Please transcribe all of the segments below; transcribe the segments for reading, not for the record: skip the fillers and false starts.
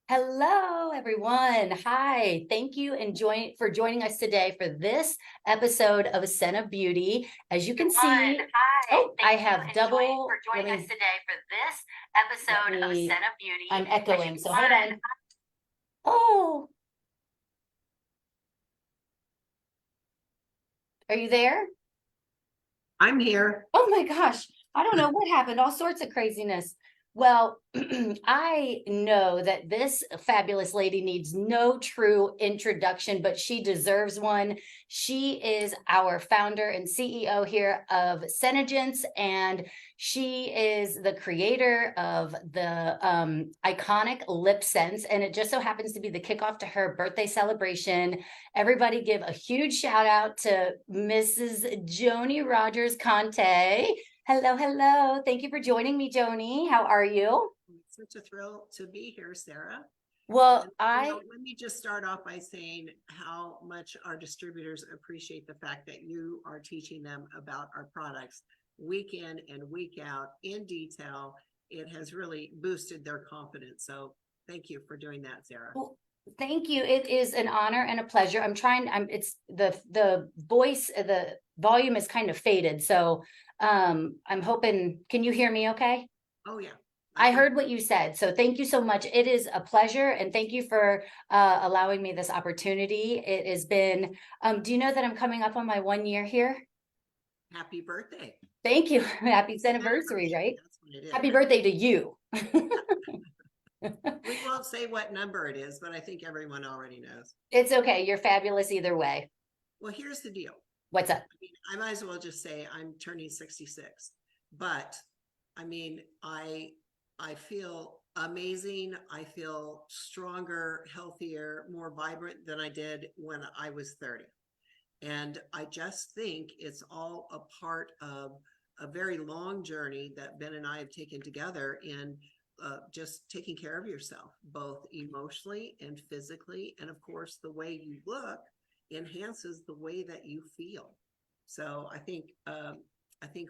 Hello, everyone. Hi. Thank you for joining us today for this episode of Scent of Beauty. As you can see, Hi. I Thank you have double. for Let joining us me, today for this let episode of me, Scent of Beauty. I'm As you echoing. can So hold see, on. Oh, are you there? I'm here. Oh my gosh. I don't know what happened. All sorts of craziness. Well, I know that this fabulous lady needs no true introduction, but she deserves one. She is our founder and CEO here of Senegence, and she is the creator of the iconic LipSense. And it just so happens to be the kickoff to her birthday celebration. Everybody give a huge shout out to Mrs. Joni Rogers Conte. Hello, hello. Thank you for joining me, Joni. How are you? It's such a thrill to be here, Sarah. Well, And I let me just start off by saying how much our distributors appreciate the fact that you are teaching them about our products week in and week out in detail. It has really boosted their confidence. So thank you for doing that, Sarah. well, thank you. It is an honor and a pleasure. I'm it's the voice, the volume is kind of faded. So I'm hoping, can you hear me okay? Oh, yeah. I heard what you said. So thank you so much. It is a pleasure. And thank you for allowing me this opportunity. It has been, do you know that I'm coming up on my 1 year here? Happy birthday. Thank you. Happy anniversary, right? That's what it Happy is. birthday to you. We won't say what number it is, but I think everyone already knows. It's okay. You're fabulous either way. Well, here's the deal. What's up? I mean, I might as well just say I'm turning 66. But I mean, I feel amazing. I feel stronger, healthier, more vibrant than I did when I was 30. And I just think it's all a part of a very long journey that Ben and I have taken together in just taking care of yourself, both emotionally and physically. And of course, the way you look enhances the way that you feel. So I think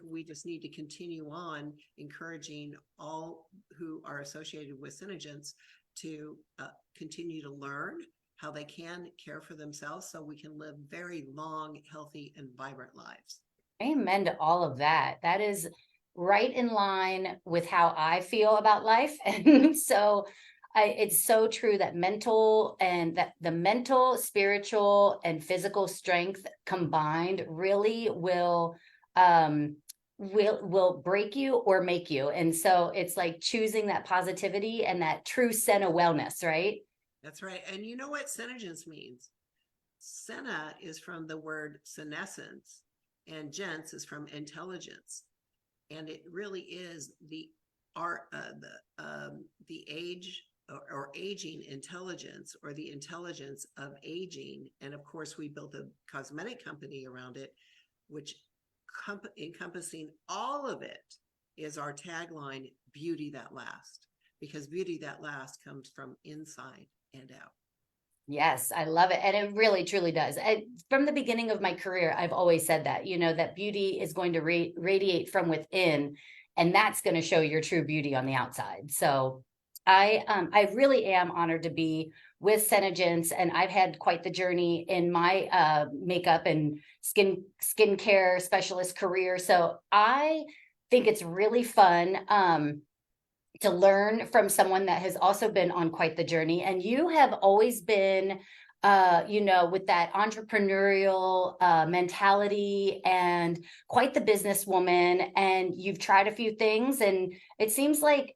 we just need to continue on encouraging all who are associated with Synergence to continue to learn how they can care for themselves so we can live very long, healthy, and vibrant lives. Amen to all of that. That is right in line with how I feel about life. And so it's so true that the mental, spiritual, and physical strength combined really will break you or make you. And so it's like choosing that positivity and that true sense of wellness, right? That's right. And you know what Synergence means? Senna is from the word senescence, and gens is from intelligence. And it really is the art, the age or aging intelligence, or the intelligence of aging. And of course, we built a cosmetic company around it, which encompassing all of it is our tagline, beauty that lasts, because beauty that lasts comes from inside and out. Yes, I love it. And it really, truly does. From the beginning of my career, I've always said that, that beauty is going to radiate from within, and that's going to show your true beauty on the outside. So I really am honored to be with Senegence, and I've had quite the journey in my makeup and skincare specialist career. So I think it's really fun. To learn from someone that has also been on quite the journey. And you have always been, with that entrepreneurial mentality and quite the businesswoman. And you've tried a few things, and it seems like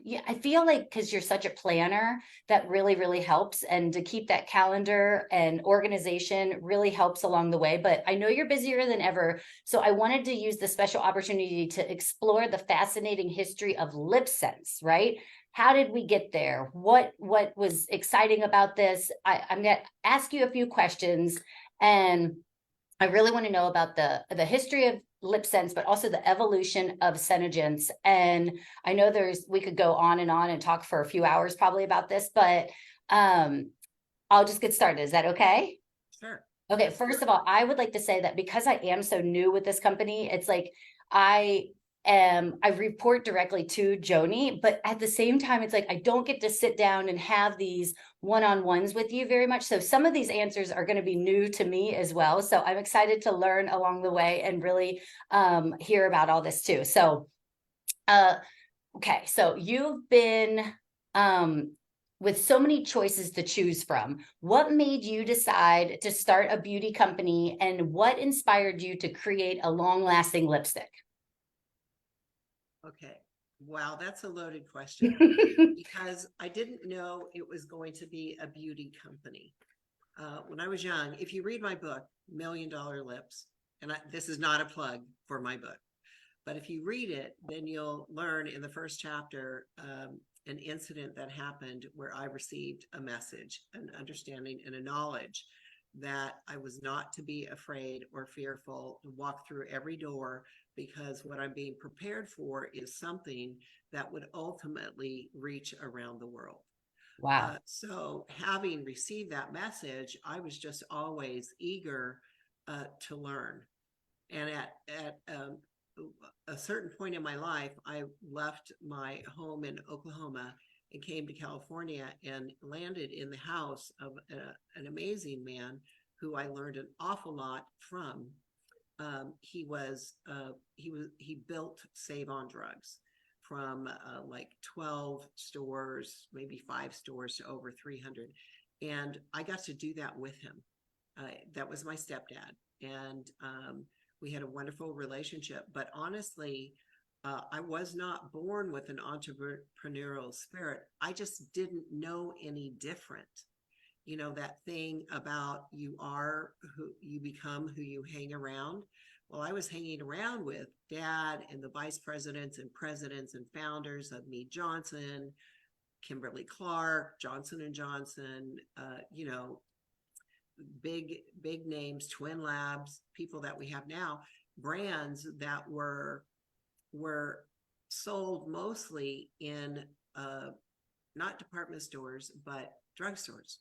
yeah, I feel like because you're such a planner, that really, really helps. And to keep that calendar and organization really helps along the way. But I know you're busier than ever. So I wanted to use the special opportunity to explore the fascinating history of LipSense, right? How did we get there? What was exciting about this? I'm going to ask you a few questions, and I really want to know about the history of LipSense, but also the evolution of Senegence. And I know we could go on and talk for a few hours probably about this, but I'll just get started. Is that okay? Sure. Okay, first of all, I would like to say that because I am so new with this company, it's like I I report directly to Joni, but at the same time, it's like I don't get to sit down and have these one-on-ones with you very much. So some of these answers are going to be new to me as well. So I'm excited to learn along the way and really hear about all this too. So, okay, so you've been with so many choices to choose from. What made you decide to start a beauty company, and what inspired you to create a long-lasting lipstick? Okay. Wow, that's a loaded question because I didn't know it was going to be a beauty company. When I was young, if you read my book, Million Dollar Lips, and this is not a plug for my book, but if you read it, then you'll learn in the first chapter an incident that happened where I received a message, an understanding, and a knowledge that I was not to be afraid or fearful to walk through every door, because what I'm being prepared for is something that would ultimately reach around the world. Wow. So having received that message, I was just always eager to learn. And at a certain point in my life, I left my home in Oklahoma and came to California and landed in the house of an amazing man who I learned an awful lot from. He built Save On Drugs from like 12 stores, maybe 5 stores, to over 300. And I got to do that with him. That was my stepdad. And we had a wonderful relationship. But honestly, I was not born with an entrepreneurial spirit. I just didn't know any different. You know, that thing about you are who you become, who you hang around. Well, I was hanging around with dad and the vice presidents and presidents and founders of Mead Johnson, Kimberly Clark, Johnson and Johnson, you know, big names, Twin Labs, people that we have now, brands that were sold mostly in not department stores, but drugstores.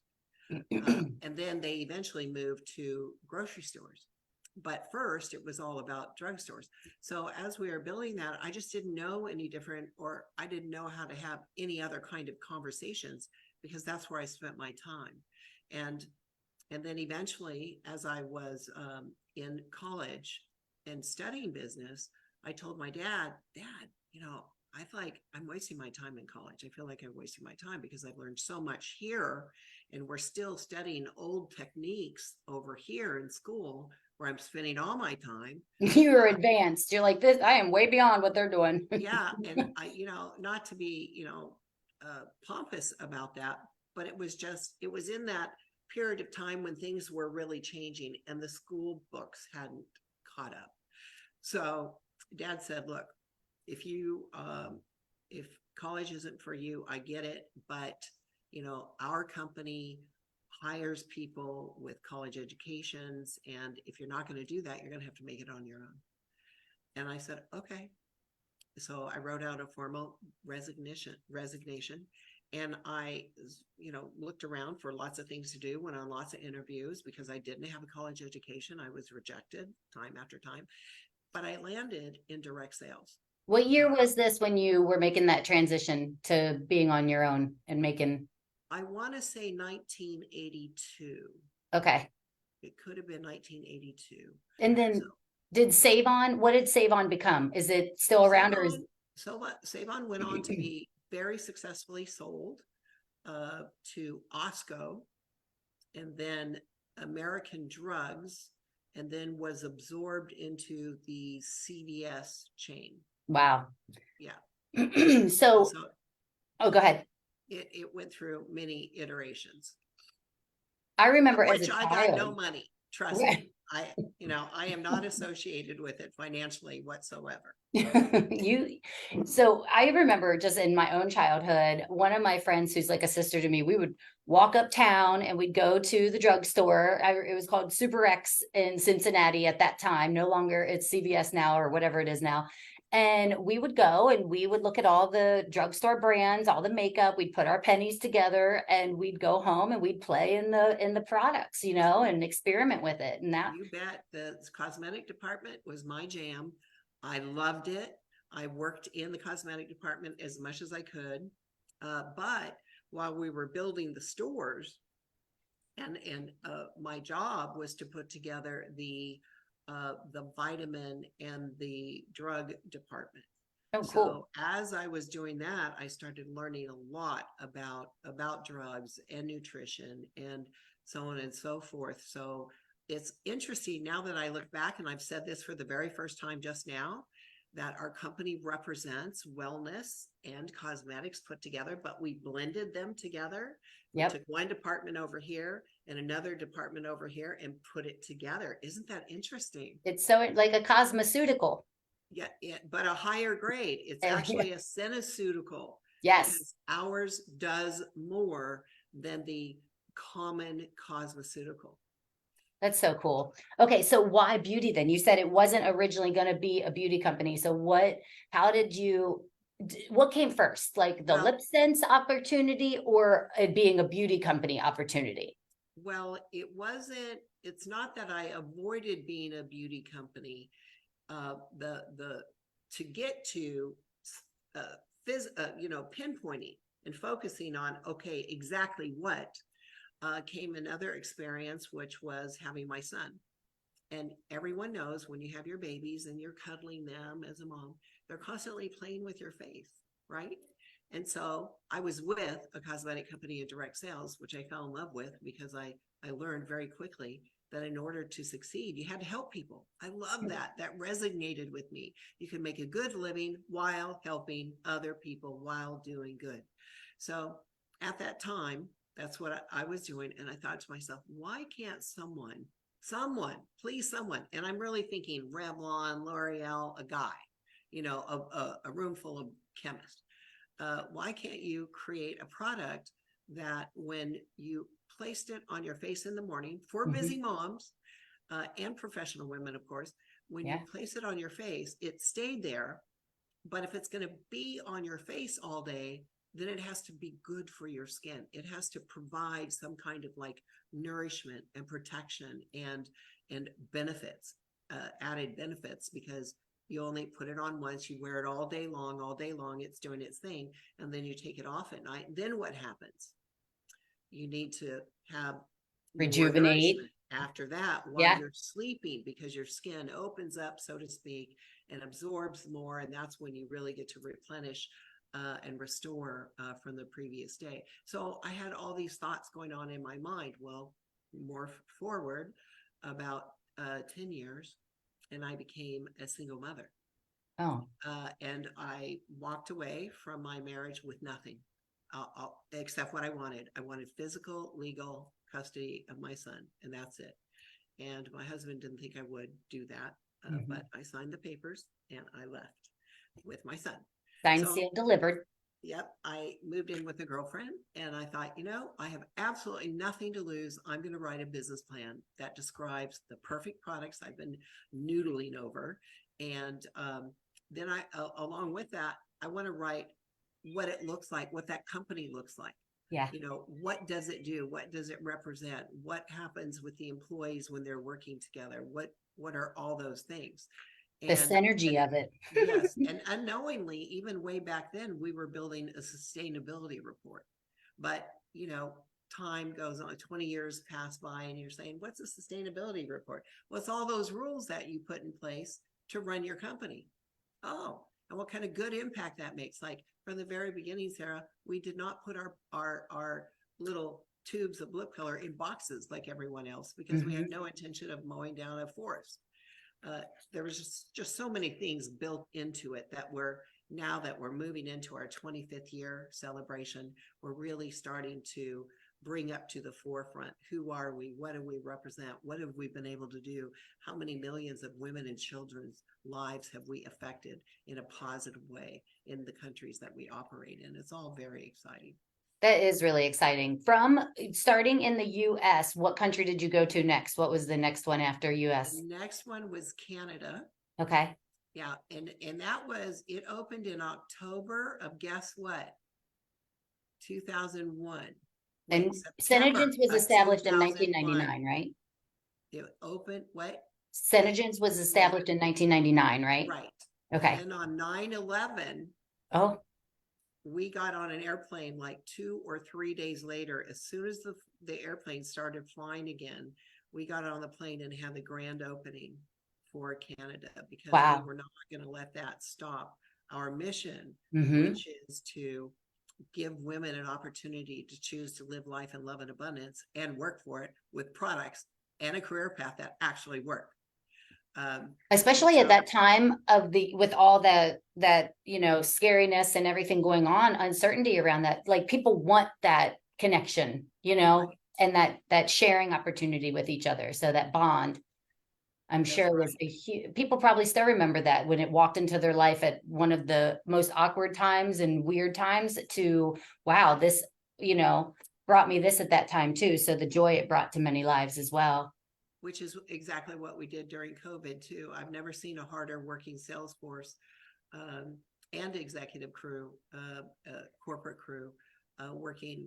And then they eventually moved to grocery stores. But first, it was all about drugstores. So as we were building that, I just didn't know any different, or I didn't know how to have any other kind of conversations, because that's where I spent my time. And then eventually, as I was in college and studying business, I told my dad, you know, I feel like I'm wasting my time in college. I feel like I'm wasting my time because I've learned so much here, and we're still studying old techniques over here in school where I'm spending all my time. You were advanced. You're like, this, I am way beyond what they're doing. Yeah. And I, you know, not to be, you know, pompous about that, but it was in that period of time when things were really changing and the school books hadn't caught up. So dad said, look, if college isn't for you, I get it, but you know, our company hires people with college educations, and if you're not going to do that, you're going to have to make it on your own. And I said, okay. So I wrote out a formal resignation, and I, you know, looked around for lots of things to do, went on lots of interviews because I didn't have a college education. I was rejected time after time, but I landed in direct sales. What year was this when you were making that transition to being on your own and making? I want to say 1982. Okay. It could have been 1982. And then So, what did Save On become? Is it still around, or is Save On went on to be very successfully sold to Osco, and then American Drugs, and then was absorbed into the CVS chain. wow. Yeah. So, oh, go ahead. It went through many iterations. I remember as a Which I got no child. money. Trust me. I am not associated with it financially whatsoever. So I remember just in my own childhood, one of my friends who's like a sister to me, we would walk uptown and we'd go to the drugstore. It was called Super X in Cincinnati at that time. No longer, it's CVS now or whatever it is now. And we would go and we would look at all the drugstore brands, all the makeup. We'd put our pennies together and we'd go home and we'd play in the products, you know, and experiment with it. And that, You bet. The cosmetic department was my jam. I loved it. I worked in the cosmetic department as much as I could. But while we were building the stores, and my job was to put together the vitamin and the drug department. Oh, So cool. as I was doing that, I started learning a lot about drugs and nutrition and so on and so forth. So it's interesting now that I look back, and I've said this for the very first time just now, that our company represents wellness and cosmetics put together, but we blended them together. We Yep. took one department over here and another department over here and put it together. Isn't that interesting? It's so like a cosmeceutical. Yeah, but a higher grade. It's actually a cenoceutical, Yes. because ours does more than the common cosmeceutical. That's so cool. Okay, so why beauty then? You said it wasn't originally going to be a beauty company. So how did you, what came first? Like the Well, LipSense opportunity or it being a beauty company opportunity? well, it's not that I avoided being a beauty company. To get to pinpointing and focusing on, okay, exactly what, came another experience, which was having my son. And everyone knows when you have your babies and you're cuddling them as a mom, they're constantly playing with your face, right? And so I was with a cosmetic company in direct sales, which I fell in love with because I learned very quickly that in order to succeed, you had to help people. I love that. That resonated with me. You can make a good living while helping other people while doing good. So at that time, that's what I was doing. And I thought to myself, why can't someone, please someone, and I'm really thinking Revlon, L'Oreal, a guy, a room full of chemists. Why can't you create a product that when you placed it on your face in the morning for busy moms and professional women, of course, when you place it on your face, it stayed there. But if it's going to be on your face all day, then it has to be good for your skin. It has to provide some kind of like nourishment and protection and benefits, added benefits, because you only put it on once, you wear it all day long, it's doing its thing, and then you take it off at night. Then what happens? You need to have Rejuvenate. after that while you're sleeping, because your skin opens up, so to speak, and absorbs more. And that's when you really get to replenish and restore from the previous day. So I had all these thoughts going on in my mind. Well, more forward about 10 years, and I became a single mother. Oh. And I walked away from my marriage with nothing. Except what I wanted. I wanted physical, legal custody of my son, and that's it. And my husband didn't think I would do that, but I signed the papers and I left with my son. Signed, sealed, delivered. Yep. I moved in with a girlfriend, and I thought, I have absolutely nothing to lose. I'm going to write a business plan that describes the perfect products I've been noodling over. And then along with that, I want to write what it looks like, what that company looks like. Yeah. What does it do? What does it represent? What happens with the employees when they're working together? What are all those things? The synergy of it. Yes. And unknowingly, even way back then, we were building a sustainability report. But, time goes on, 20 years pass by, and you're saying, what's a sustainability report? Well, it's all those rules that you put in place to run your company. Oh, and what kind of good impact that makes. Like from the very beginning, Sarah, we did not put our little tubes of lip color in boxes like everyone else, because we had no intention of mowing down a forest. There was just so many things built into it that now that we're moving into our 25th year celebration, we're really starting to bring up to the forefront. Who are we? What do we represent? What have we been able to do? How many millions of women and children's lives have we affected in a positive way in the countries that we operate in? It's all very exciting. That is really exciting. From starting in the US, what country did you go to next? What was the next one after US? The next one was Canada. Okay. Yeah. And it opened in October of, guess what? 2001. And Senegens was established in 1999, right? It opened what? Senegens was established in 1999, right? Right. Okay. And then on 9/11, Oh, we got on an airplane like 2 or 3 days later. As soon as the airplane started flying again, we got on the plane and had the grand opening for Canada, because we wow. were not going to let that stop our mission, Mm-hmm. which is to give women an opportunity to choose to live life in love and abundance and work for it with products and a career path that actually work. Especially at So that time of the, with all that, scariness and everything going on, uncertainty around that, like people want that connection, right, and that sharing opportunity with each other. So that bond, I'm that's sure, was right. a huge, people probably still remember that when it walked into their life at one of the most awkward times and weird times to, wow, this, brought me this at that time too. So the joy it brought to many lives as well. Which is exactly what we did during COVID too. I've never seen a harder working sales force, um, and executive crew, corporate crew, working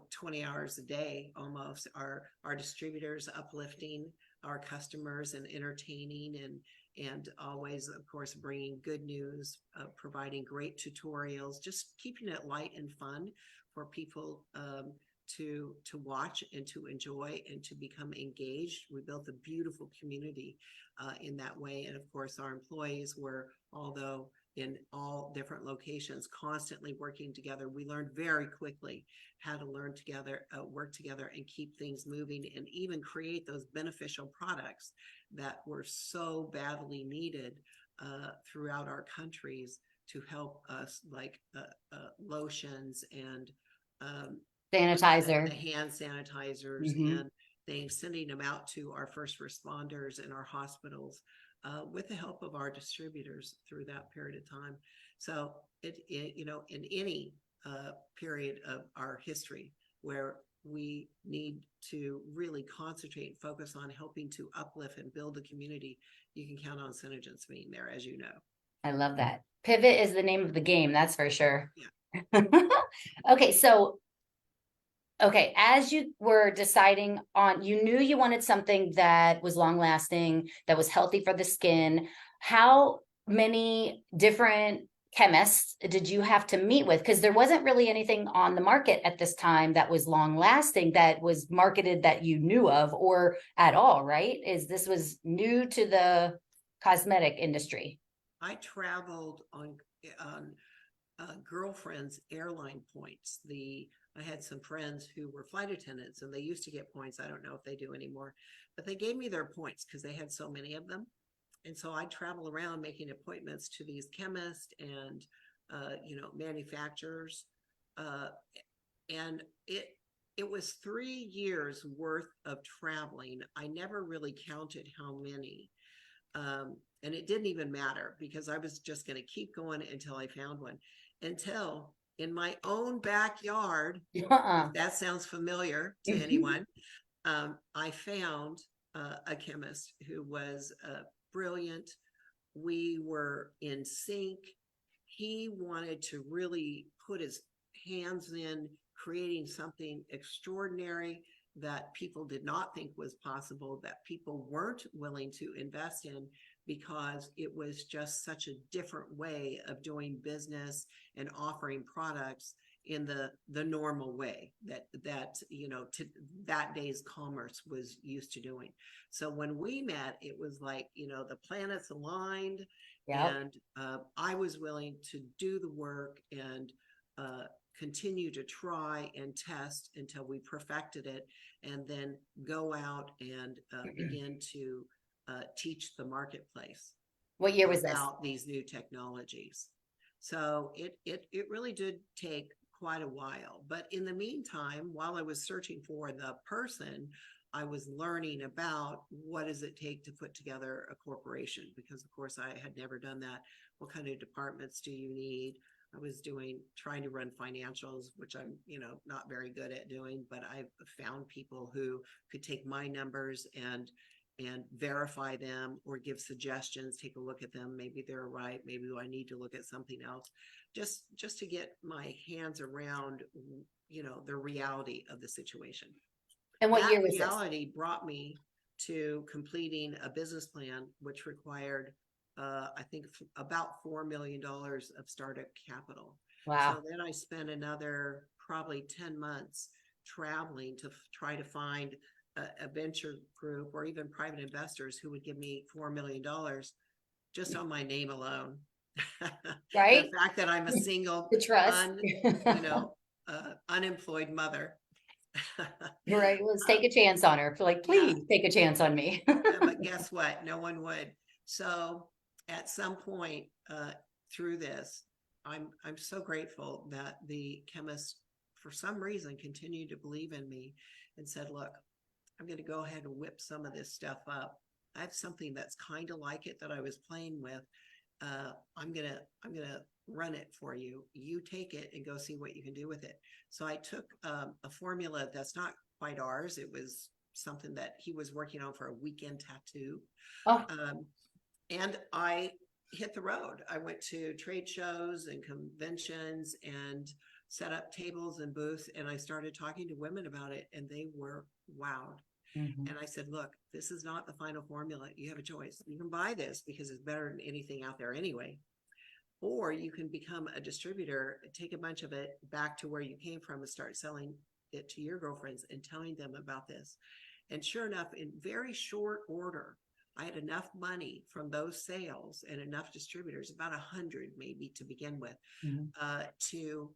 20 hours a day almost. Our distributors uplifting our customers and entertaining, and always, of course, bringing good news, providing great tutorials, just keeping it light and fun for people, to watch and to enjoy and to become engaged. We built a beautiful community in that way. And of course, our employees were, although in all different locations, constantly working together. We learned very quickly how to learn together, work together, and keep things moving, and even create those beneficial products that were so badly needed throughout our countries to help us, like lotions and the Sanitizer. hand sanitizers Hmm. and things, sending them out to our first responders and our hospitals with the help of our distributors through that period of time. So in any period of our history where we need to really concentrate and focus on helping to uplift and build a community, you can count on Synergence being there, as you know. I love that. Pivot is the name of the game, that's for sure. Yeah. Okay, so okay, as you were deciding on, you knew you wanted something that was long lasting, that was healthy for the skin. How many different chemists did you have to meet with? Because there wasn't really anything on the market at this time that was long lasting, that was marketed, that you knew of, or at all, right? This was new to the cosmetic industry. I traveled on girlfriend's airline points. I had some friends who were flight attendants, and they used to get points. I don't know if they do anymore, but they gave me their points because they had so many of them. And so I travel around making appointments to these chemists and manufacturers, uh, and it was 3 years worth of traveling. I never counted how many, and it didn't even matter because I was just going to keep going until I found one. Until in my own backyard, if Uh-uh. that sounds familiar to anyone, I found a chemist who was brilliant. We were in sync. He wanted to really put his hands in creating something extraordinary that people did not think was possible, that people weren't willing to invest in, because it was just such a different way of doing business and offering products in the normal way that that day's commerce was used to doing. So when we met, it was like the planets aligned, Yep. and I was willing to do the work and continue to try and test until we perfected it, and then go out and begin to teach the marketplace What year was this? about these new technologies. So it really did take quite a while. But in the meantime, while I was searching for the person, I was learning about what does it take to put together a corporation, because of course I had never done that. What kind of departments do you need? I was trying to run financials, which I'm, not very good at doing, but I've found people who could take my numbers and verify them or give suggestions, take a look at them. Maybe they're right. Maybe I need to look at something else, just to get my hands around, the reality of the situation. And what That year was this? reality brought me to completing a business plan, which required I think about $4 million of startup capital. Wow. So then I spent another probably 10 months traveling to try to find a venture group or even private investors who would give me $4 million just on my name alone. The Right? fact that I'm a single, The trust. unemployed mother. Right. Let's take a chance on her. Like, Yeah, please take a chance on me. but guess what? No one would. So at some point through this, I'm so grateful that the chemists, for some reason, continued to believe in me and said, "Look, I'm going to go ahead and whip some of this stuff up. I have something that's kind of like it that I was playing with. I'm gonna run it for you. You take it and go see what you can do with it." So I took a formula that's not quite ours. It was something that he was working on for a weekend tattoo. Oh, And I hit the road. I went to trade shows and conventions and set up tables and booths. And I started talking to women about it, and they were wowed. mhm. And I said, "Look, this is not the final formula. You have a choice. You can buy this because it's better than anything out there anyway. Or you can become a distributor, take a bunch of it back to where you came from and start selling it to your girlfriends and telling them about this." And sure enough, in very short order, I had enough money from those sales and enough distributors, about 100 maybe to begin with, Mhm. to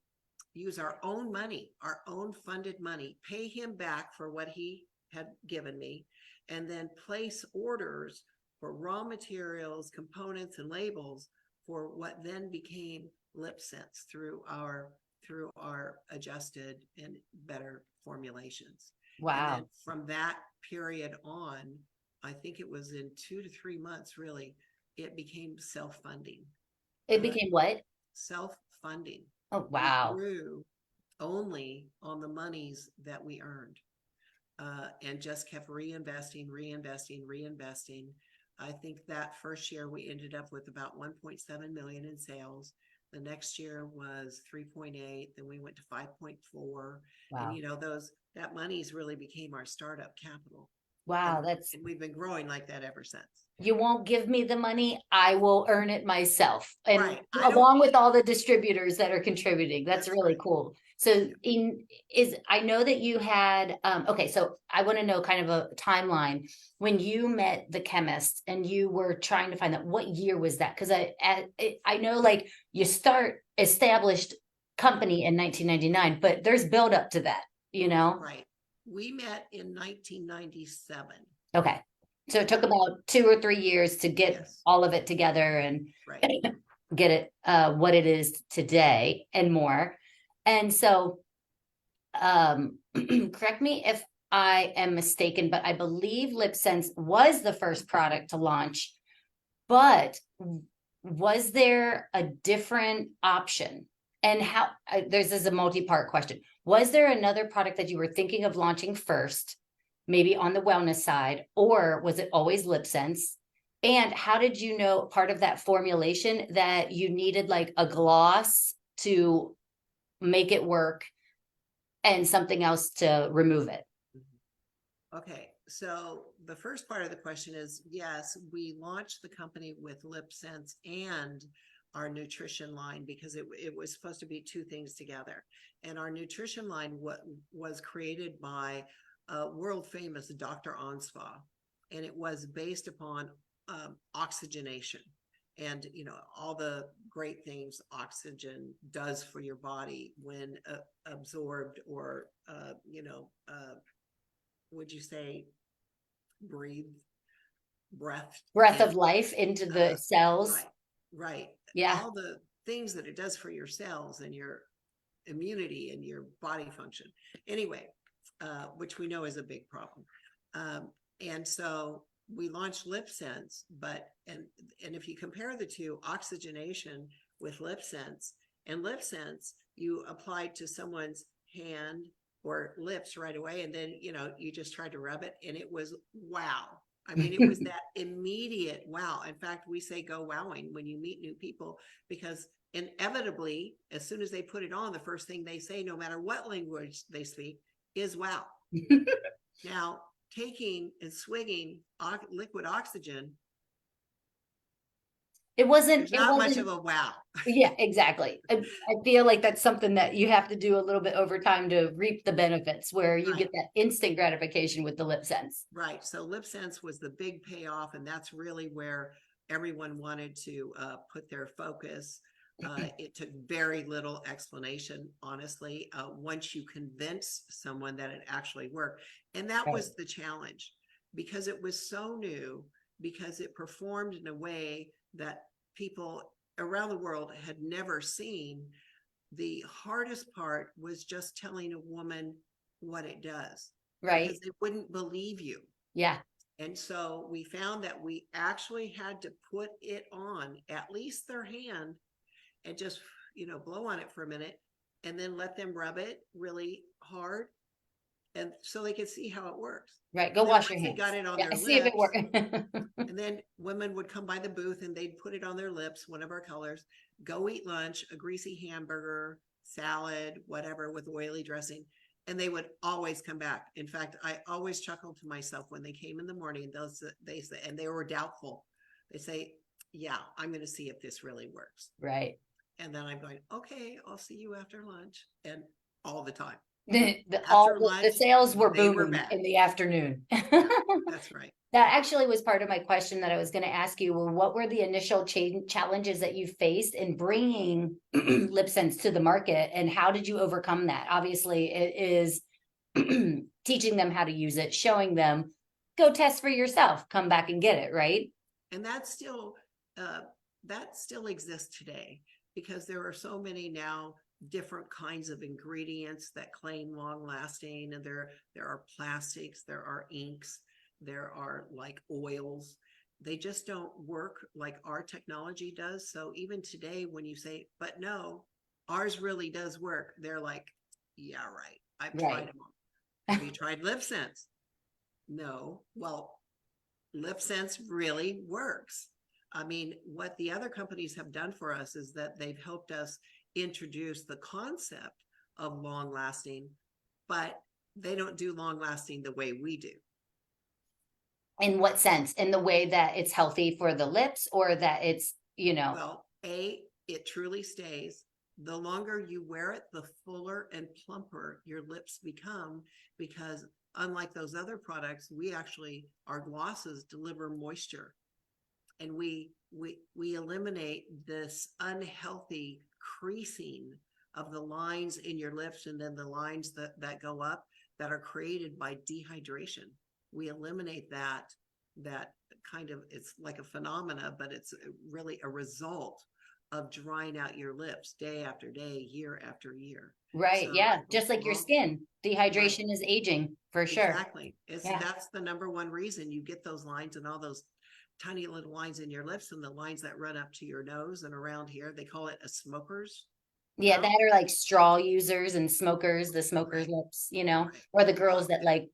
use our own money, our own funded money, pay him back for what he had given me, and then place orders for raw materials, components, and labels for what then became LipSense through our adjusted and better formulations. And then Wow. from that period on, I think it was in 2 to 3 months, really, it became self-funding. It Uh, became what? self-funding. Oh, We wow. grew only on the monies that we earned, and just kept reinvesting. I think that first year we ended up with about 1.7 million in sales. The next year was 3.8, then we went to 5.4. And Wow. that monies really became our startup capital. And Wow. That's, and we've been growing like that ever since. you won't give me the money, I will earn it myself. And Right. I don't along with all the distributors that are contributing, that's That's really right. cool. So Yeah. I know that you had, okay, so I want to know kind of a timeline when you met the chemist and you were trying to find that, what year was that? Because I know like you start established company in 1999, but there's build up to that, you know? Right. We met in 1997. Okay. So it took Yeah. about 2 or 3 years to get Yes. all of it together and Right. get it what it is today and more. And so correct me if I am mistaken, but I believe LipSense was the first product to launch, but was there a different option? And how there's this is a multi-part question. Was there another product that you were thinking of launching first, maybe on the wellness side, or was it always LipSense? And how did you know part of that formulation that you needed like a gloss to make it work and something else to remove it? Okay. So the first part of the question is, yes, we launched the company with LipSense and our nutrition line because it was supposed to be two things together. And our nutrition line was created by world famous Dr. Onspa, and it was based upon oxygenation and all the great things oxygen does for your body when absorbed or would you say breathe breath Breath in. of life into the cells. Right, right. Yeah. All the things that it does for your cells and your immunity and your body function. Anyway, which we know is a big problem. And so we launched LipSense, and if you compare the two, oxygenation with LipSense, and LipSense you applied to someone's hand or lips right away, and then you just tried to rub it, and it was wow. I mean, it was that immediate wow. In fact, we say go wowing when you meet new people, because inevitably, as soon as they put it on, the first thing they say, no matter what language they speak, is wow. Now, taking and swigging liquid oxygen There's it not much of wasn't, a wow. yeah, exactly. I feel like that's something that you have to do a little bit over time to reap the benefits, where you Right. get that instant gratification with the LipSense. Right. So LipSense was the big payoff, and that's really where everyone wanted to put their focus. It took very little explanation, honestly, once you convince someone that it actually worked. And that Right. was the challenge, because it was so new, because it performed in a way that people around the world had never seen. The hardest part was just telling a woman what it does, because Right. they wouldn't believe you. Yeah. And so we found that we actually had to put it on at least their hand and just, blow on it for a minute, and then let them rub it really hard, and so they could see how it works. Right. Go And then wash your once they got hands. it on Yeah. their See if it lips, works. and then women would come by the booth and they'd put it on their lips, one of our colors, go eat lunch, a greasy hamburger, salad, whatever, with oily dressing. And they would always come back. In fact, I always chuckled to myself when they came in the morning. They say, and they were doubtful. They say, "Yeah, I'm going to see if this really works." Right. And then I'm going, "Okay, I'll see you after lunch." And all the time, All after the lunch, sales were they were booming back. in the afternoon. Yeah, that's right. That actually was part of my question that I was going to ask you. Well, what were the initial challenges that you faced in bringing LipSense to the market, and how did you overcome that? Obviously, it is teaching them how to use it, showing them, go test for yourself, come back and get it, right? And uh, that still exists today, because there are so many now different kinds of ingredients that claim long lasting, and there are plastics, there are inks, there are like oils. They just don't work like our technology does. So even today, when you say, "But no, ours really does work," they're like, "Yeah, right, I've tried Right. them all." Have you tried LipSense? No. Well, LipSense really works. I mean, what the other companies have done for us is that they've helped us introduce the concept of long lasting, but they don't do long lasting the way we do. In what sense? In the way that it's healthy for the lips, or that it's, Well, it truly stays. The longer you wear it, the fuller and plumper your lips become, because unlike those other products, our glosses deliver moisture, and we eliminate this unhealthy creasing of the lines in your lips, and then the lines that go up, that are created by dehydration. We eliminate that kind of, it's like a phenomena, but it's really a result of drying out your lips day after day, year after year. right. So Yeah. Just like your skin, right, dehydration is aging for sure. exactly. Yeah. That's the number one reason you get those lines, and all those tiny little lines in your lips, and the lines that run up to your nose and around here. They call it a smoker's Yeah, mouth. that are like straw users and smokers, the smokers Right, lips, right. or the girls Well, that like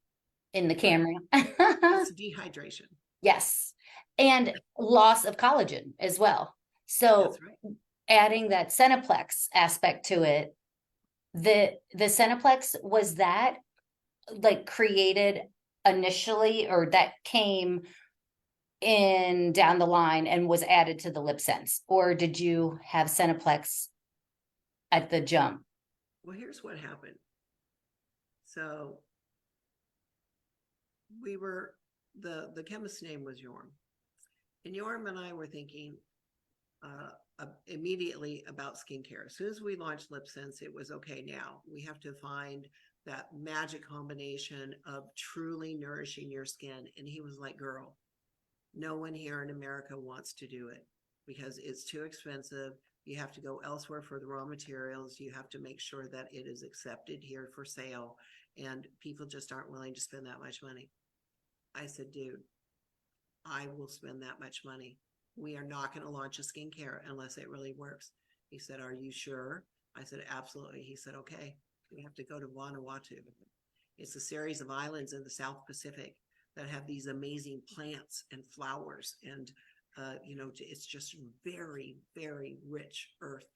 in the right. camera. It's dehydration. Yes. And loss of collagen as well. So That's right. adding that Cineplex aspect to it, the Cineplex, was that like created initially, or that came in down the line and was added to the LipSense? Or did you have Cineplex at the jump? Well, here's what happened. So we were the chemist's name was Yorm, and Yorm and I were thinking immediately about skincare. As soon as we launched LipSense, it was okay. Now we have to find that magic combination of truly nourishing your skin. And he was like, "Girl, no one here in America wants to do it, because it's too expensive. You have to go elsewhere for the raw materials. You have to make sure that it is accepted here for sale. And people just aren't willing to spend that much money." I said, "Dude, I will spend that much money. We are not going to launch a skincare unless it really works." He said, "Are you sure?" I said, "Absolutely." He said, "Okay, we have to go to Vanuatu. It's a series of islands in the South Pacific that have these amazing plants and flowers. And, it's just very, very rich earth.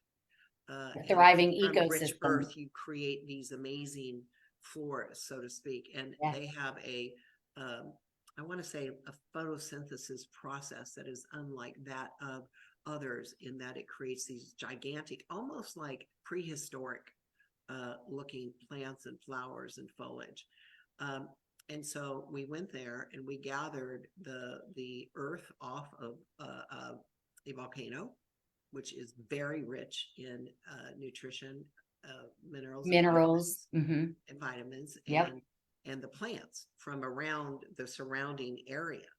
And Thriving from rich ecosystem. earth, you create these amazing floras, so to speak. And Yeah. they have I want to say, a photosynthesis process that is unlike that of others in that it creates these gigantic, almost like prehistoric looking plants and flowers and foliage. And so we went there and we gathered the earth off of a volcano, which is very rich in nutrition, minerals Minerals. and vitamins, Yep. and the plants from around the surrounding area,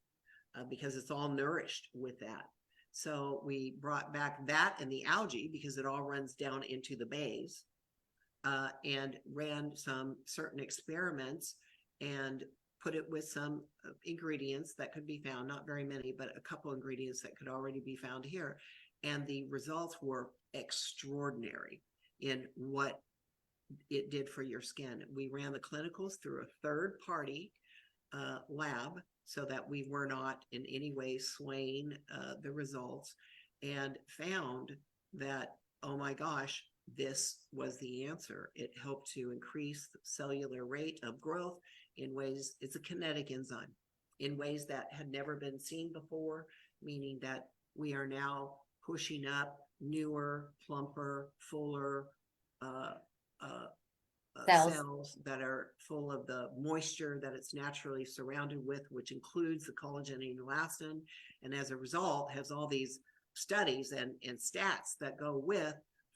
because it's all nourished with that. So we brought back that and the algae because it all runs down into the bays, and ran some certain experiments and put it with some ingredients that could be found, not very many, but a couple ingredients that could already be found here. And the results were extraordinary in what it did for your skin. We ran the clinicals through a third party lab so that we were not in any way swaying the results, and found that, oh my gosh, this was the answer. It helped to increase the cellular rate of growth in ways, it's a kinetic enzyme, in ways that had never been seen before, meaning that we are now pushing up newer, plumper, fuller cells that are full of the moisture that it's naturally surrounded with, which includes the collagen and elastin. And as a result, has all these studies and stats that go with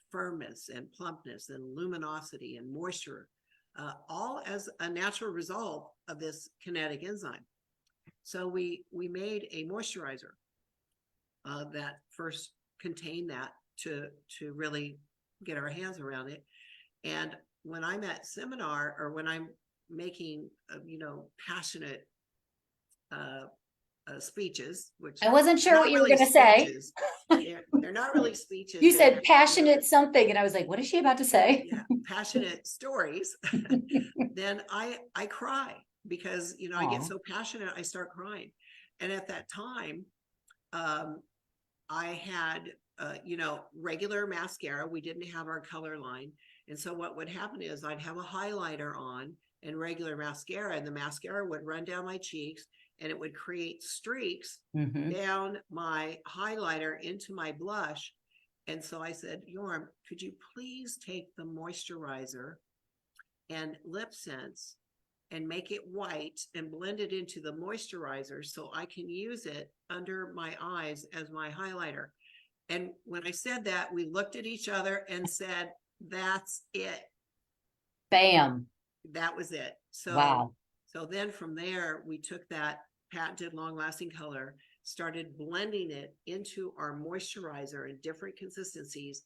firmness and plumpness and luminosity and moisture, all as a natural result of this kinetic enzyme. So we made a moisturizer that first contained that to really get our hands around it. And when I'm at seminar, or when I'm making passionate speeches, which I wasn't sure what you were really going to say. They're not really speeches. You said passionate something, and I was like, what is she about to say? Yeah, passionate stories. Then I cry because, I get so passionate, I start crying. And at that time, I had, regular mascara. We didn't have our color line. And so what would happen is I'd have a highlighter on and regular mascara, and the mascara would run down my cheeks, and it would create streaks down my highlighter into my blush. And so I said, Yorm, could you please take the moisturizer and LipSense and make it white and blend it into the moisturizer so I can use it under my eyes as my highlighter? And when I said that, we looked at each other and said, that's it. Bam. That was it. So, wow. So then from there, we took that patented long-lasting color, started blending it into our moisturizer in different consistencies,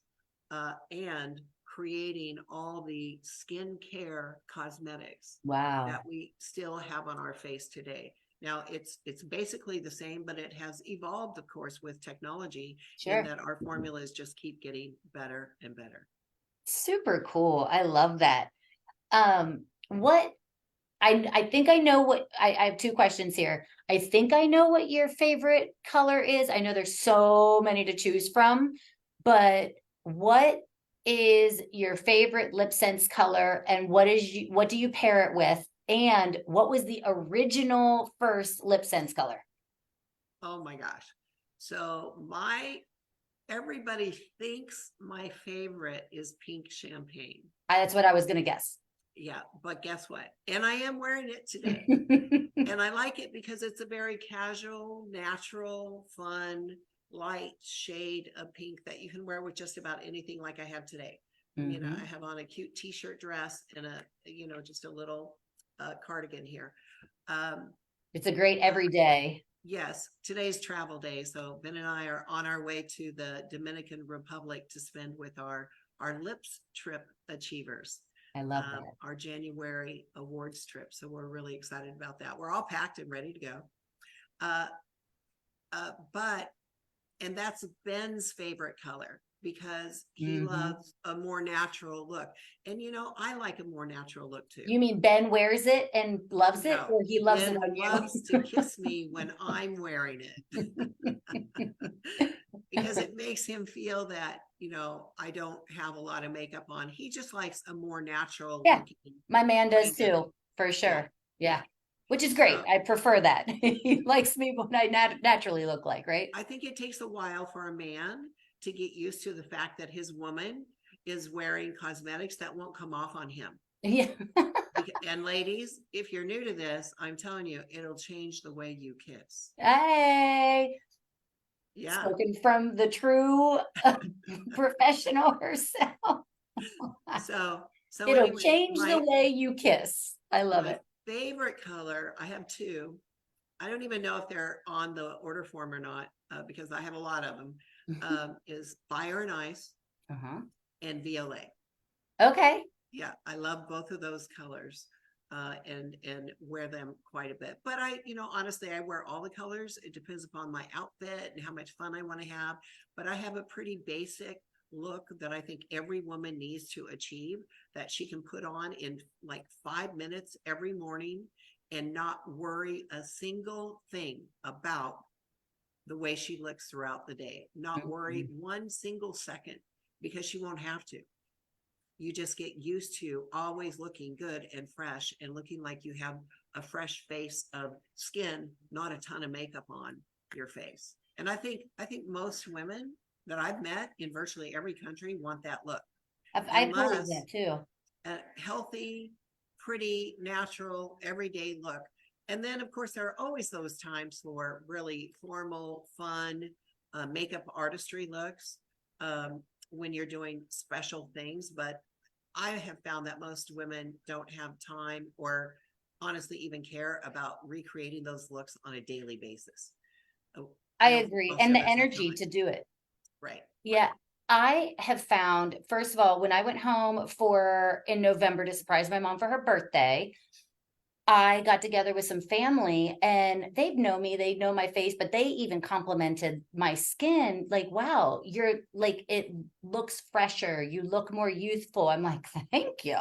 and creating all the skincare cosmetics that we still have on our face today. Now it's basically the same, but it has evolved, of course, with technology, in that our formulas just keep getting better and better. Super cool. I love that. What I think I know what I have two questions here. I think I know what your favorite color is. I know there's so many to choose from, but what is your favorite LipSense color, and what do you pair it with? And what was the original first LipSense color? Oh my gosh. So everybody thinks my favorite is pink champagne. That's what I was going to guess. Yeah, but guess what? And I am wearing it today. And I like it because it's a very casual, natural, fun, light shade of pink that you can wear with just about anything, like I have today. I have on a cute t-shirt dress and just a little cardigan here. It's a great everyday. Yes, today's travel day. So Ben and I are on our way to the Dominican Republic to spend with our Lips Trip achievers. I love that. Our January awards trip. So we're really excited about that. We're all packed and ready to go. And that's Ben's favorite color because he loves a more natural look. And, I like a more natural look too. You mean Ben wears it and loves it, or he loves Ben it on you? loves to kiss me when I'm wearing it. Because it makes him feel that, I don't have a lot of makeup on. He just likes a more natural looking. My man does too, for sure. Yeah. which is great. So I prefer that. He likes me when I naturally look like, right? I think it takes a while for a man to get used to the fact that his woman is wearing cosmetics that won't come off on him. Yeah. And ladies, if you're new to this, I'm telling you, it'll change the way you kiss. Hey, Yeah. spoken from the true professional herself. So It'll anyway, change the way you kiss. I love my it. favorite color, I have two. I don't even know if they're on the order form or not, because I have a lot of them. Is fire and ice Uh-huh. and violet. Okay. Yeah, I love both of those colors, and wear them quite a bit. But honestly, I wear all the colors. It depends upon my outfit and how much fun I want to have. But I have a pretty basic look that I think every woman needs to achieve, that she can put on in like 5 minutes every morning and not worry a single thing about the way she looks throughout the day. Not worry Mhm. one single second, because she won't have to. You just get used to always looking good and fresh and looking like you have a fresh face of skin, not a ton of makeup on your face. And I think most women that I've met in virtually every country want that look, I believe unless that too. a healthy, pretty, natural, everyday look. And then, of course, there are always those times for really formal, fun, makeup artistry looks, when you're doing special things. But I have found that most women don't have time, or honestly even care about recreating those looks on a daily basis. Oh, I I don't think agree. most And of the us have energy time. to do it. Right, Yeah. right. I have found, first of all, when I went home for in November to surprise my mom for her birthday, I got together with some family and they've known me, they know my face, but they even complimented my skin. Like, wow, you're like, it looks fresher. You look more youthful. I'm like, thank you,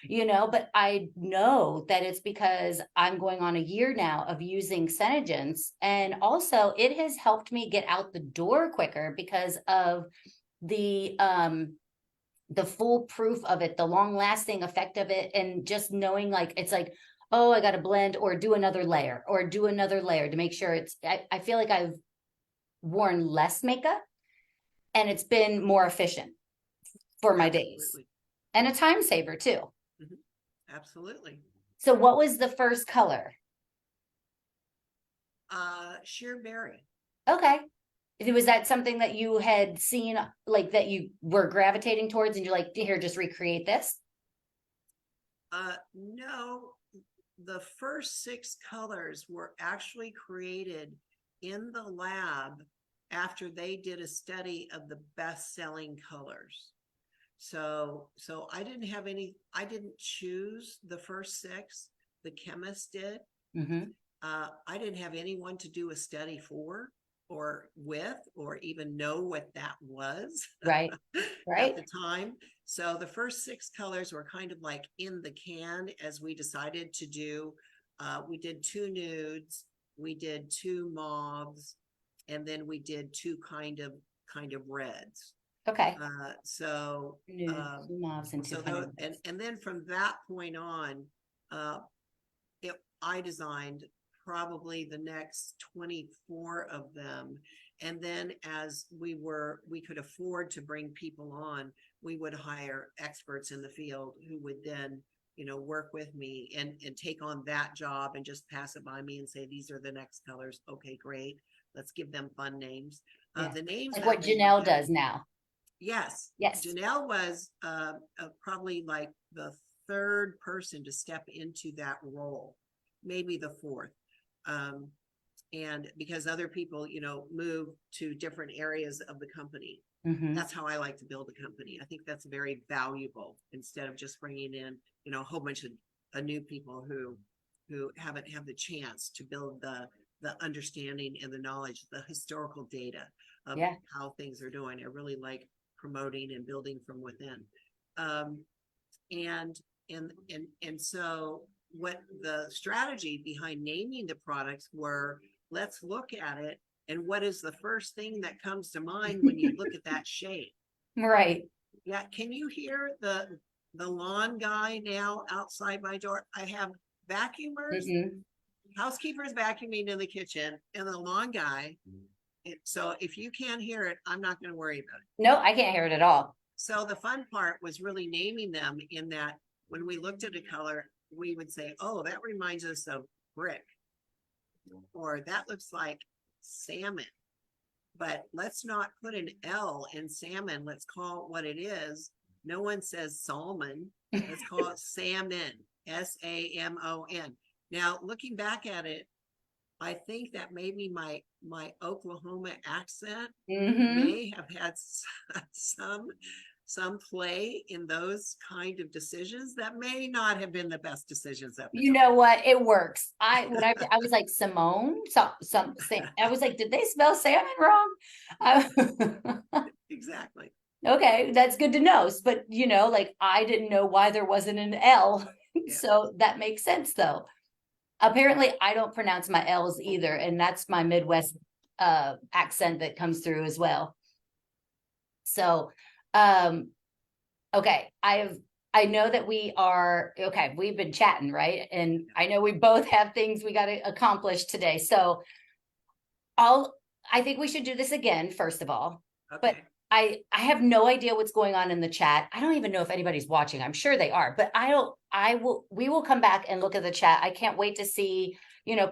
but I know that it's because I'm going on a year now of using Senegence. And also it has helped me get out the door quicker because of the full proof of it, the long lasting effect of it, and just knowing like it's like, oh, I got to blend or do another layer or do another layer to make sure I feel like I've worn less makeup and it's been more efficient for my days Absolutely. and a time saver too. Mhm. Absolutely. So what was the first color? Sheer berry. Okay. Was that something that you had seen, like that you were gravitating towards and you're like, here, just recreate this? No, the first six colors were actually created in the lab after they did a study of the best-selling colors. So I didn't choose the first six. The chemist did. Mm-hmm. I didn't have anyone to do a study for or with or even know what that was Right. at Right. the time. So the first six colors were kind of like in the can as we decided to do. We did two nudes, we did two mauves, and then we did two kind of reds. Okay. Uh, so Nude, um, two mauves and two so kind those of. and then from that point on, uh, I designed probably the next 24 of them. And then as we could afford to bring people on, we would hire experts in the field who would then, work with me and take on that job and just pass it by me and say, these are the next colors. Okay, great. Let's give them fun names. Yeah. The names Like that what they would Janelle get. does now. Yes, Yes. Janelle was probably like the third person to step into that role, maybe the fourth. Um, and because other people, move to different areas of the company. Mm-hmm. That's how I like to build a company. I think that's very valuable instead of just bringing in, a whole bunch of new people who haven't had the chance to build the understanding and the knowledge, the historical data of Yeah. how things are doing. I really like promoting and building from within. Um, and so what the strategy behind naming the products were, let's look at it, and what is the first thing that comes to mind when you look at that shade? Right. Yeah, can you hear the lawn guy now outside my door? I have vacuumers Mm-mm. housekeeper's vacuuming in the kitchen and the lawn guy. So if you can't hear it, I'm not going to worry about it. No, I can't hear it at all. So the fun part was really naming them, in that when we looked at a color, we would say, oh, that reminds us of brick, or that looks like salmon. But let's not put an L in salmon. Let's call it what it is. No one says salmon. Let's call it salmon, SAMON. Now, looking back at it, I think that maybe my Oklahoma accent may have had some play in those kind of decisions that may not have been the best decisions at the You time. know what? It works. I was like, Simone, I was like, did they spell salmon wrong? Exactly. Okay, that's good to know. But like I didn't know why there wasn't an L. Yeah. So that makes sense though. Apparently I don't pronounce my L's either, and that's my Midwest accent that comes through as well. So okay, I know that we've been chatting, right? And I know we both have things we got to accomplish today. So I think we should do this again, first of all. Okay. But I have no idea what's going on in the chat. I don't even know if anybody's watching. I'm sure they are, but we will come back and look at the chat. I can't wait to see,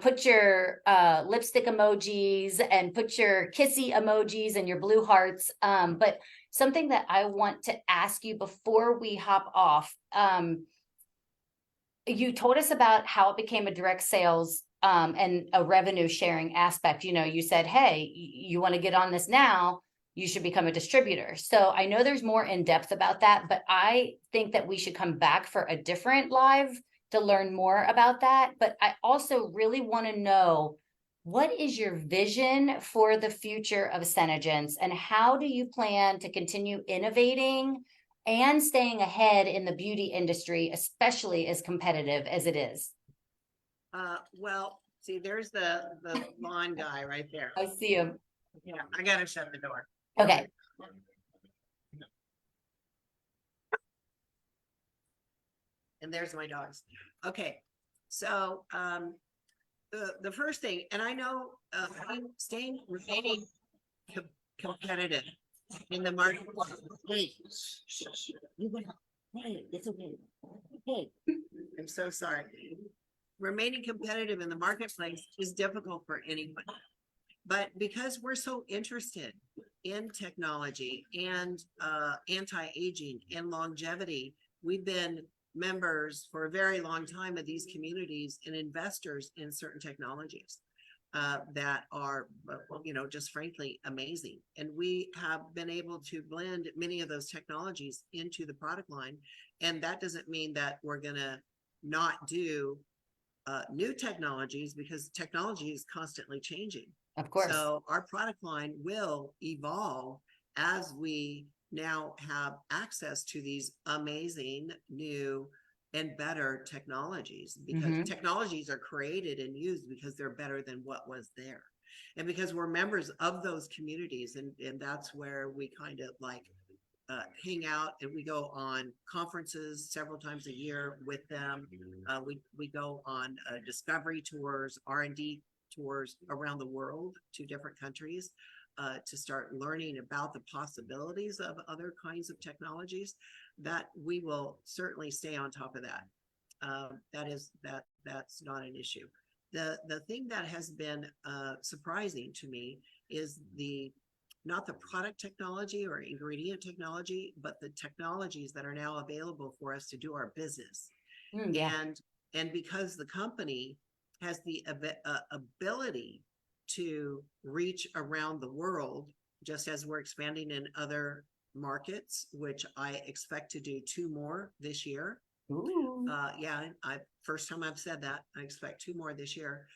put your lipstick emojis and put your kissy emojis and your blue hearts. But something that I want to ask you before we hop off, you told us about how it became a direct sales and a revenue sharing aspect. You said, hey, you want to get on this now, you should become a distributor. So I know there's more in depth about that, but I think that we should come back for a different live to learn more about that. But I also really want to know, what is your vision for the future of Senegence, and how do you plan to continue innovating and staying ahead in the beauty industry, especially as competitive as it is? Well, see, there's the lawn guy right there. I see him. Yeah, I gotta shut the door. Okay. And there's my dogs. Okay, so the first thing, and I know remaining competitive in the market. Hey, it's okay. Hey, I'm so sorry. Remaining competitive in the marketplace is difficult for anyone. But because we're so interested in technology and anti-aging and longevity, we've been members for a very long time of these communities and investors in certain technologies that are, just frankly amazing. And we have been able to blend many of those technologies into the product line. And that doesn't mean that we're going to not do new technologies, because technology is constantly changing. Of course. So our product line will evolve as we now have access to these amazing new and better technologies, because technologies are created and used because they're better than what was there. And because we're members of those communities, and that's where we kind of like hang out, and we go on conferences several times a year with them. We go on discovery tours, R&D tours around the world to different countries to start learning about the possibilities of other kinds of technologies. That we will certainly stay on top of that. That's not an issue. The thing that has been surprising to me is not the product technology or ingredient technology, but the technologies that are now available for us to do our business. And because the company has the ability to reach around the world, just as we're expanding in other markets, which I expect to do 2 more this year. First time I've said that. I expect 2 more this year.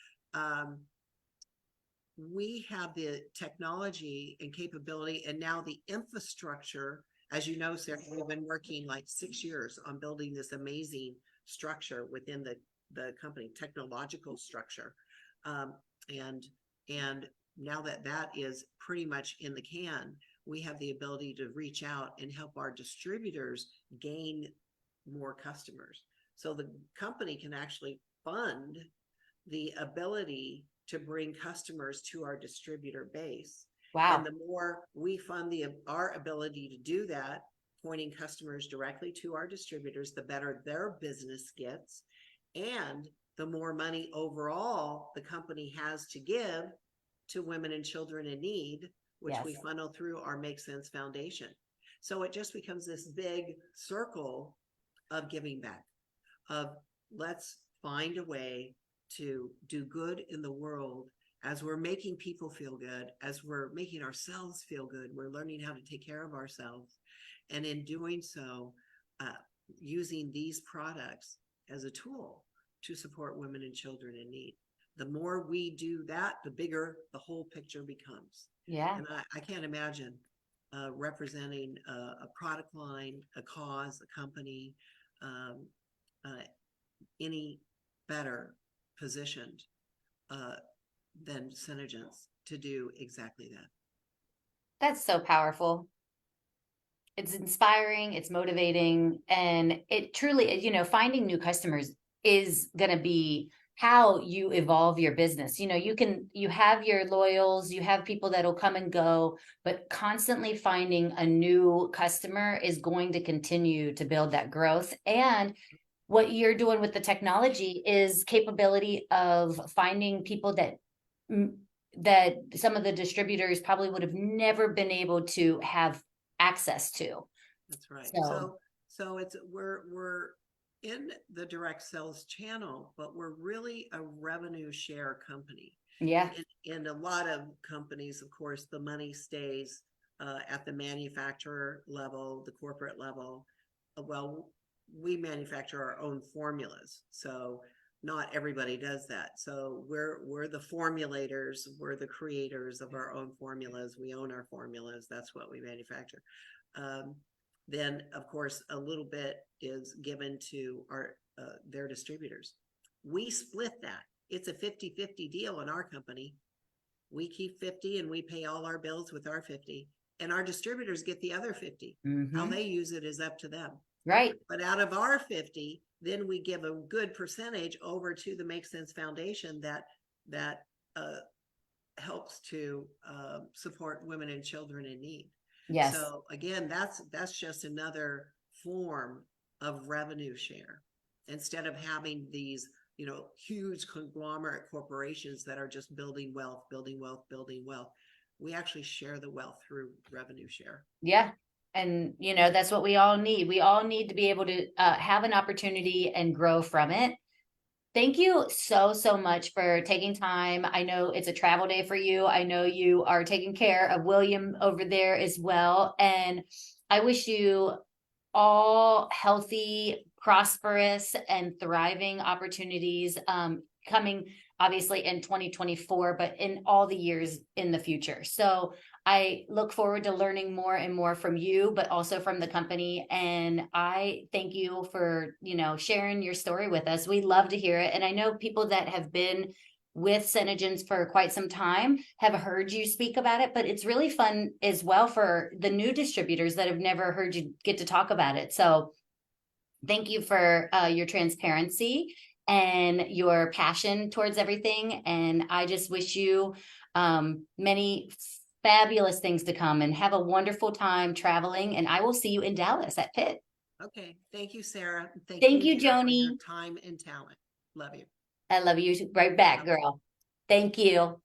We have the technology and capability, and now the infrastructure. As you know, Sarah, we've been working like 6 years on building this amazing structure within the company, technological structure. And now that is pretty much in the can, we have the ability to reach out and help our distributors gain more customers. So the company can actually fund the ability to bring customers to our distributor base. And Wow. the more we fund our ability to do that, pointing customers directly to our distributors, the better their business gets. And the more money overall the company has to give to women and children in need, which we Yes. funnel through our Make Sense Foundation. So it just becomes this big circle of giving back, of let's find a way to do good in the world as we're making people feel good, as we're making ourselves feel good. We're learning how to take care of ourselves. And in doing so, using these products as a tool to support women and children in need. The more we do that, the bigger the whole picture becomes. Yeah. And I can't imagine representing a product line, a cause, a company, any better positioned than Synergence to do exactly that. That's so powerful. It's inspiring, it's motivating, and it truly, finding new customers is going to be how you evolve your business. You have your loyals, you have people that'll come and go, but constantly finding a new customer is going to continue to build that growth. And what you're doing with the technology is capability of finding people that some of the distributors probably would have never been able to have access to. That's right. So So it's we're in the direct sales channel, but we're really a revenue share company. yeah, In a lot of companies, of course, the money stays at the manufacturer level, the corporate level. Well, we manufacture our own formulas, so not everybody does that. So we're the formulators, we're the creators of our own formulas. We own our formulas. That's what we manufacture. Then, of course, a little bit is given to their distributors. We split that. It's a 50-50 deal in our company. We keep 50 and we pay all our bills with our 50, and our distributors get the other 50. How they use it is up to them. right. But out of our 50, then we give a good percentage over to the Make Sense Foundation that helps to support women and children in need. Yes. So again, that's just another form of revenue share. Instead of having these, huge conglomerate corporations that are just building wealth, building wealth, building wealth, we actually share the wealth through revenue share. Yeah. And, that's what we all need. We all need to be able to have an opportunity and grow from it. Thank you so, so much for taking time. I know it's a travel day for you. I know you are taking care of William over there as well. And I wish you all healthy, prosperous, and thriving opportunities coming obviously in 2024, but in all the years in the future. So I look forward to learning more and more from you, but also from the company. And I thank you for, sharing your story with us. We love to hear it. And I know people that have been with Synergence for quite some time have heard you speak about it, but it's really fun as well for the new distributors that have never heard you get to talk about it. So thank you for your transparency and your passion towards everything. And I just wish you many fabulous things to come, and have a wonderful time traveling. And I will see you in Dallas at Pitt. Okay. Thank you, Sarah. Thank you, dear, for Joni. your time and talent. Love you. I love you right back, girl. Thank you.